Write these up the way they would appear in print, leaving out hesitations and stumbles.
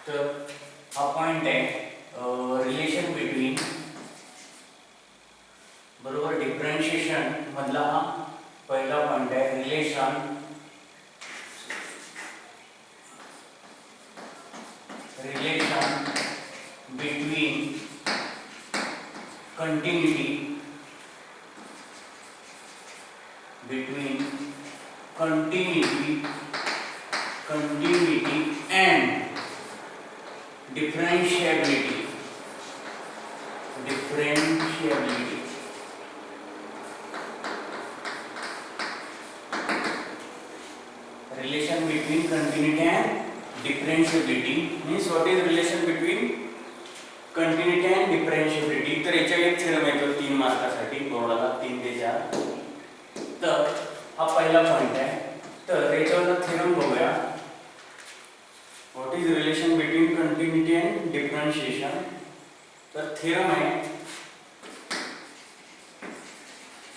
तर हा पॉइंट आहे रिलेशन बिटवीन बरोबर डिफरन्शिएशन मधला हा पहिला पॉइंट आहे relation between continuity and differentiability. Relation between continuity and differentiability means what is relation between continuity and differentiability. तर याच्या एक थेरम येतो 3 मार्कासाठी बोर्डाला 3 ते 4. तर हा पहिला पॉइंट आहे. तर याच्यावर थेरम बघूया. What is relation between continuity and differentiation? तर थेरम आहे.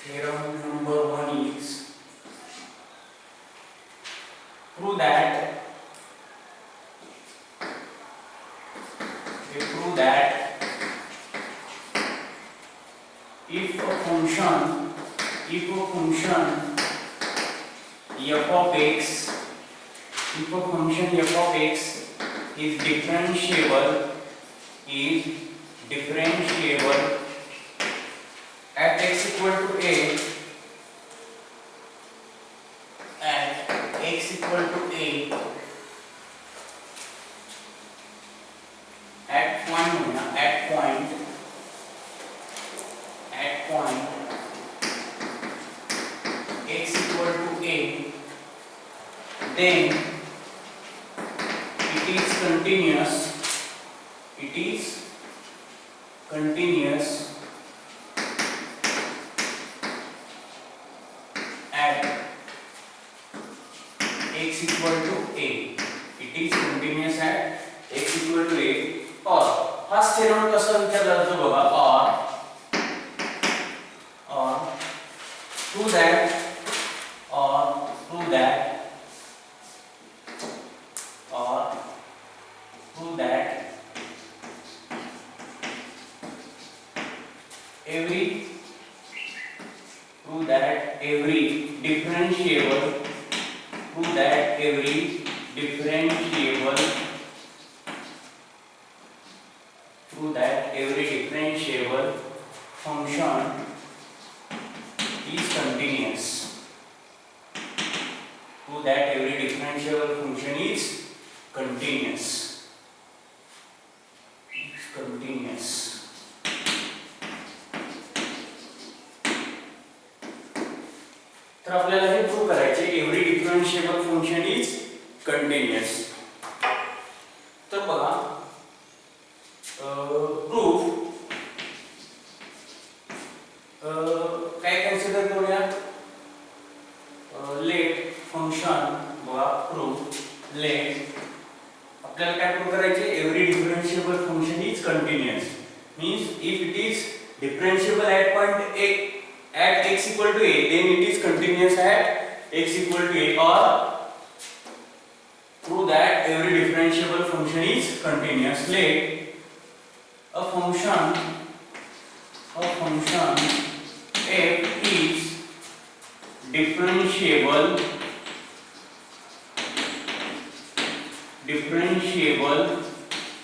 Theorem number 1 is prove that if a function f of x is differentiable at x equal to a at point x equal to a, then it is continuous at x equal to a. It is continuous at x equal to a. और हा theorem कसा विचारला जातो बघा. or prove that every differentiable function is continuous. Prove that every differentiable function is continuous. तर आपल्याला हे prove करायचे every differentiable function is continuous. तर बघा प्रूफ काय कन्सिडर करूया. लेट फंक्शन बघा प्रूफ लेट आपल्याला काय प्रूव्ह करायचे every differentiable function is continuous means if it is differentiable at point at x equal to a, then it is continuous at x equal to a. or prove that every differentiable function is continuous. Let a function f is differentiable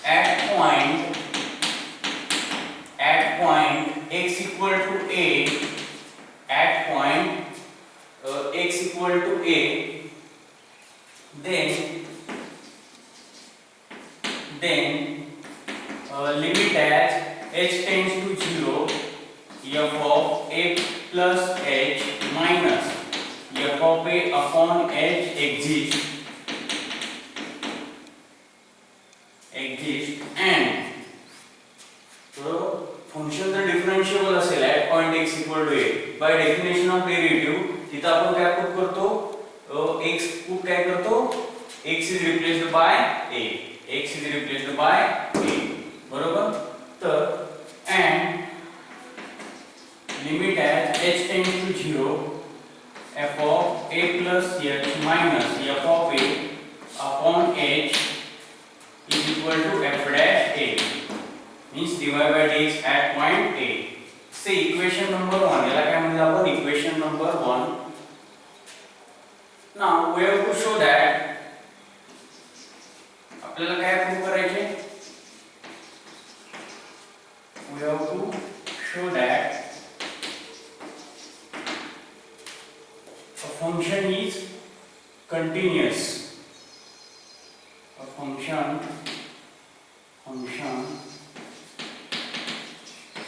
at point x equal to a, at point x equal to a, then limit as h tends to 0 f of a plus h minus f of a upon h exists and so function जर डिफरन्शिएबल असेल at point x equal to a, by definition of derivative तिथे आपण काय prove करतो x prove काय करतो x is replaced by a, बरोबर. तर and limit as h tends to 0 f of a plus h minus f of a upon h is equal equal to f dash a means dy by dx at point a. से equation number 1 याला काय म्हणलं आपण equation number 1. Now we have to show that आपल्याला काय prove करायचे we have to show that a function is continuous. A function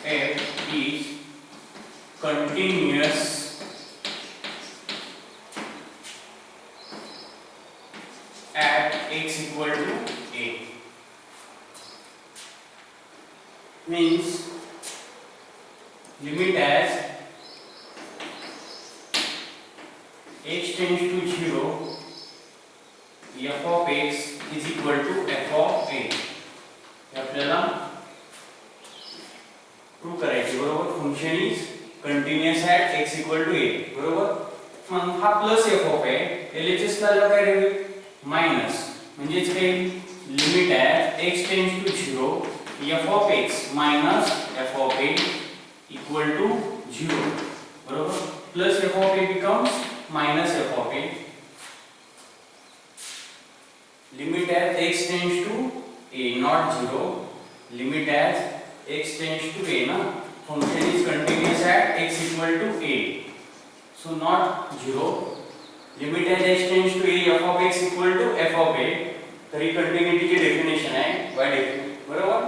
f is continuous at x equal to a. Means limit as h tends to 0 f of x is equal to f of a. हे आपल्याला प्रूव्ह करायचे बरोबर. Function is continuous at x equal to a बरोबर. मग हा plus f of a LHS ला काय राहील मायनस म्हणजेच काय limit at x tends to 0 f of x minus f of a equal to 0 बरोबर. Plus f of a becomes minus f of a. Limit as x tends to a, not 0. Limit as x tends to a, na function is continuous at x equal to a, so not 0. Limit as x tends to a f of x equal to f of a. तरी continuity ची definition आहे by definition बरोबर.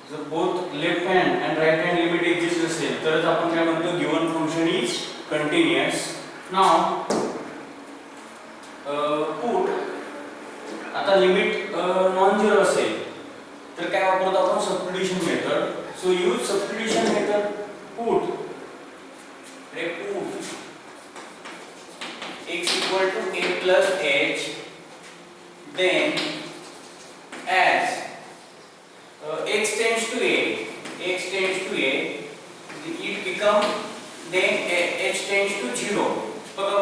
जर both left hand and right hand limit exist असेल तरच आपण काय म्हणतो given function is continuous. Now put आता लिमिट नॉन झिरो असेल तर काय वापरतो आपण substitution method. So use substitution method. put x equal to a plus h, then as x tends to a, it become then h tends to 0. बघा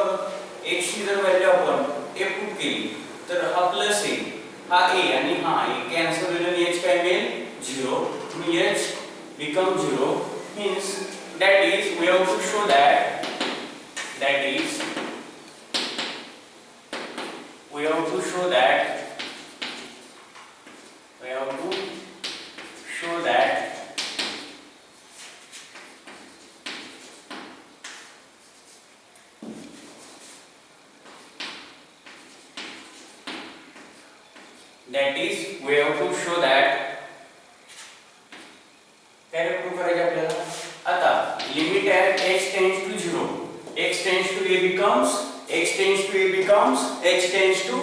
x ची जर value आपण a पुट केली तर हा प्लस a हा a आणि हा a कॅन्सल होईल आणि h काय मिळेल 0. आणि h become 0 means that is we have to show that we have to show that काय प्रूव्ह करायचे आपल्याला. आता limit at h tends to 0 x tends to a becomes h tends to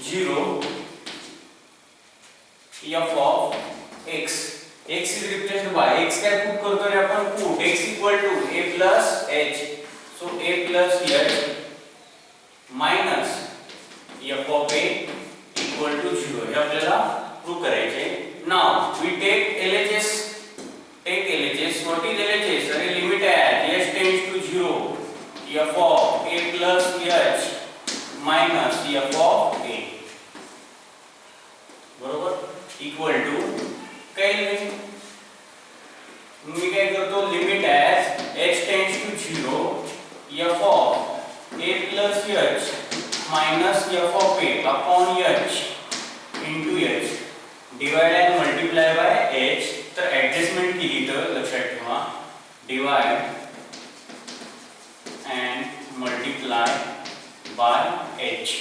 0 f of x. x is replaced by x काय put करतोय आपण put x equal to a plus h, so a plus h minus f of a equal to 0 हे आपल्याला प्रूव्ह करायचे. now we take LHS. What is LHS? अरे limit at h tends to 0 f of a plus h minus f of a बरोबर equal to काय limit मी काय करतो limit as h tends to 0 f of a plus h minus f of a upon h into h divide and multiply by h. तर adjustment केली तर लक्षात ठेवा divide and multiply by h,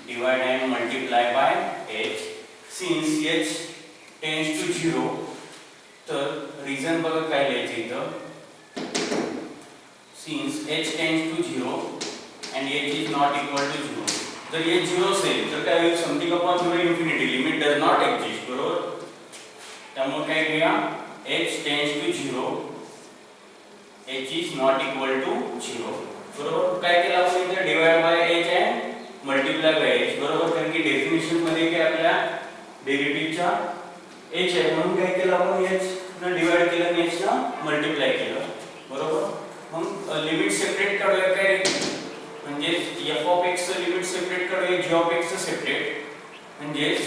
divide and multiply by h. since h tends to 0 तर reason बघा काय लिहायचं इथं. since h tends to 0 and h is not equal to 0. जर h 0 असेल तर काय होईल something upon 0 infinity limit does not exist बरोबर. त्यामुळे काय करूया h tends to 0 h is not equal to 0 बरोबर. काय केलं आपण इथे divide by h and multiply by h बरोबर. कारण की डेफिनेशन मध्ये काय आपल्या डेरिव्हेटिव्हचा h आहे म्हणून काय केलं आपण h न डिवाइड केलं आणि h न मल्टिप्लाय केलं बरोबर. मग लिमिट सेपरेट काढूया काय म्हणजे f of x चं लिमिट सेपरेट काढूया g of x चं सेपरेट. म्हणजेच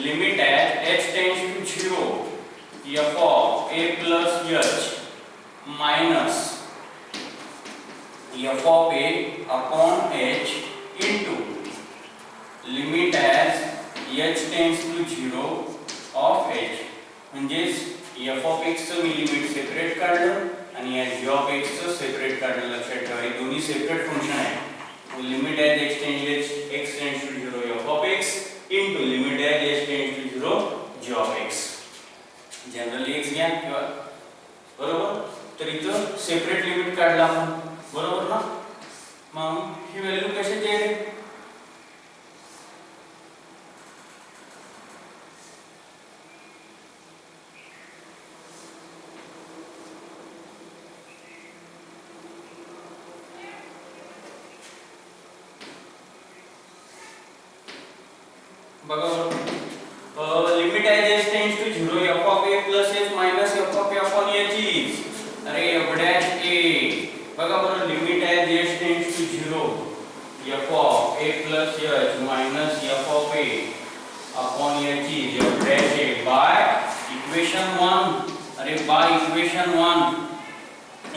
limit at h tends to 0 f of a plus h minus f of a upon h into limit as h tends to 0 of h. म्हणजेच f of x चं मी limit separate काढलं आणि या g of x चं separate काढलं. लक्षात ठेवा, हे दोन्ही सेपरेट फंक्शन आहे. Limit as x tends to 0 f of x into limit as h tends to 0 g of x. Generally x घ्या किंवा बरोबर. तर इथं सेपरेट लिमिट काढलं आपण, बरोबर ना. मग ही व्हॅल्यू कशाची आहे? बघा बरोबर. लिमिट आहे h tends to 0 f of a plus h minus f of a upon h is, अरे f dash a. बघा बरं, लिमिट आहे h tends to 0 f of a plus h minus f of a upon h is f dash a by equation 1. अरे by equation 1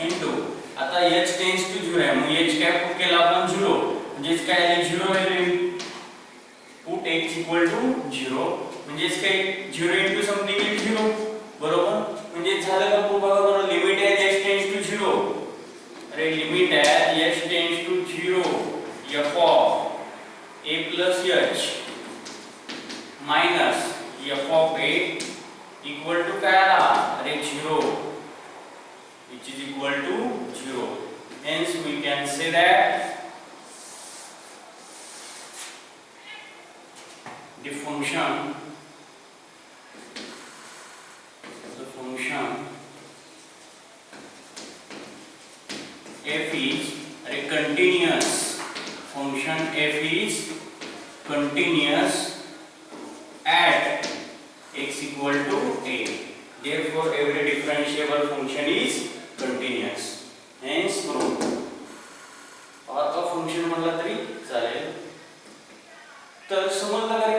into आता h tends to 0 आहे, मग h काय put केला आपण 0, म्हणजेच काय आली 0 value. Put x equal to 0 म्हणजेच काय 0 into समथिंग इज 0, बरोबर. म्हणजे झालं का? बघा बरं, लिमिट आहे h टेंड्स टू 0. अरे लिमिट आहे h tends to 0 f of a plus h minus f of a equal to काय आला? अरे 0, which is equal to 0. Hence we can say that the function f is a continuous function. F is continuous at x equal to a. Therefore every differentiable function is continuous. Hence proved. और तो function म्हणला तरी चालेल. तर समजलं का?